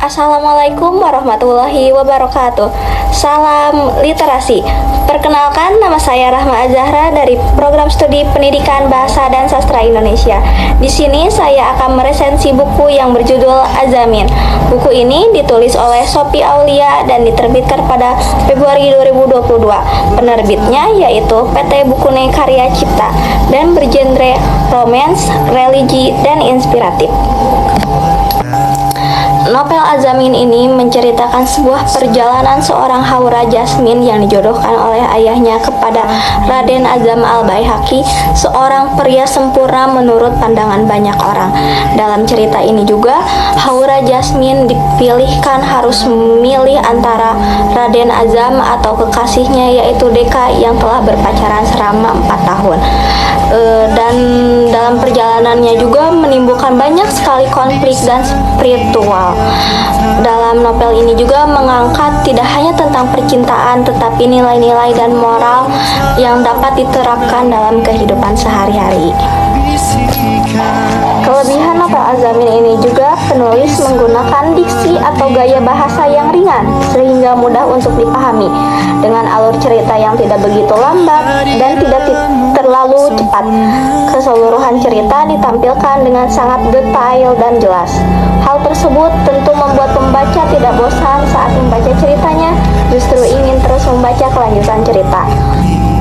Assalamualaikum warahmatullahi wabarakatuh. Salam literasi. Perkenalkan, nama saya Rahma Azahra dari Program Studi Pendidikan Bahasa dan Sastra Indonesia. Di sini saya akan meresensi buku yang berjudul Az-Zamin. Buku ini ditulis oleh Sophie Aulia dan diterbitkan pada Februari 2022. Penerbitnya yaitu PT Bukune Karya Cipta dan bergenre romance, religi, dan inspiratif. Novel Az-Zamin ini menceritakan sebuah perjalanan seorang Haura Jasmin yang dijodohkan oleh ayahnya kepada Raden Azam al-Baihaqi, seorang pria sempurna menurut pandangan banyak orang. Dalam cerita ini juga, Haura Jasmin dipilihkan harus memilih antara Raden Azam atau kekasihnya yaitu Deka yang telah berpacaran selama 4 tahun. Dan dalam perjalanannya juga menimbulkan banyak sekali konflik dan spiritual. Dalam novel ini juga mengangkat tidak hanya tentang percintaan, tetapi nilai-nilai dan moral yang dapat diterapkan dalam kehidupan sehari-hari. Kelebihan novel Az-Zamin ini juga penulis menggunakan diksi atau gaya bahasa yang ringan sehingga mudah untuk dipahami, dengan alur cerita yang tidak begitu lambat dan tidak terlalu cepat. Keseluruhan cerita ditampilkan dengan sangat detail dan jelas. Hal tersebut tentu membuat pembaca tidak bosan saat membaca ceritanya, justru ingin terus membaca kelanjutan cerita.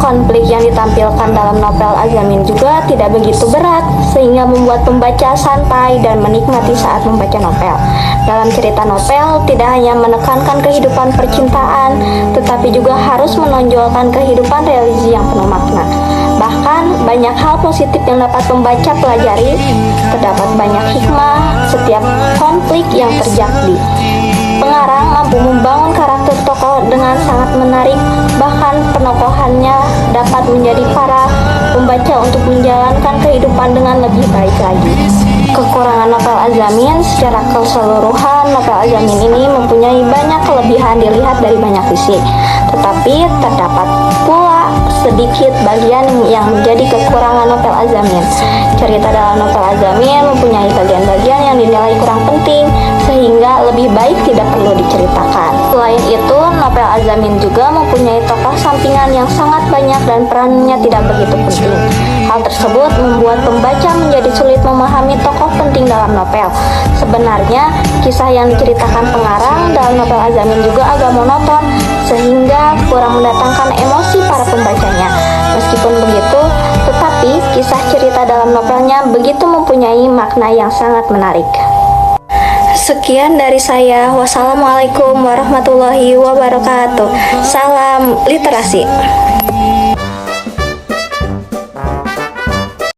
Konflik yang ditampilkan dalam novel Az-Zamin juga tidak begitu berat, sehingga membuat pembaca santai dan menikmati saat membaca novel. Dalam cerita novel, tidak hanya menekankan kehidupan percintaan, tetapi juga harus menonjolkan kehidupan religi yang penuh makna. Bahkan, banyak hal positif yang dapat pembaca pelajari. Terdapat banyak hikmah setiap konflik yang terjadi. Pengarang mampu membangun karakter tokoh dengan sangat menarik, bahkan penokohannya dapat menjadi para pembaca untuk menjalankan kehidupan dengan lebih baik lagi. Kekurangan novel Az-Zamin, secara keseluruhan novel Az-Zamin ini mempunyai banyak kelebihan dilihat dari banyak sisi, tetapi terdapat pula sedikit bagian yang menjadi kekurangan novel Az-Zamin. Cerita dalam novel Az-Zamin mempunyai bagian-bagian yang dinilai kurang penting, sehingga lebih baik tidak perlu diceritakan. Selain itu, novel Az-Zamin juga mempunyai tokoh sampingan yang sangat banyak dan perannya tidak begitu penting. Hal tersebut membuat pembaca menjadi sulit memahami tokoh penting dalam novel. Sebenarnya, kisah yang diceritakan pengarang dalam novel Az-Zamin juga agak monoton, sehingga kurang mendatangkan emosi para pembacanya. Meskipun begitu, tetapi kisah cerita dalam novelnya begitu mempunyai makna yang sangat menarik. Sekian dari saya. Wassalamualaikum warahmatullahi wabarakatuh. Salam literasi.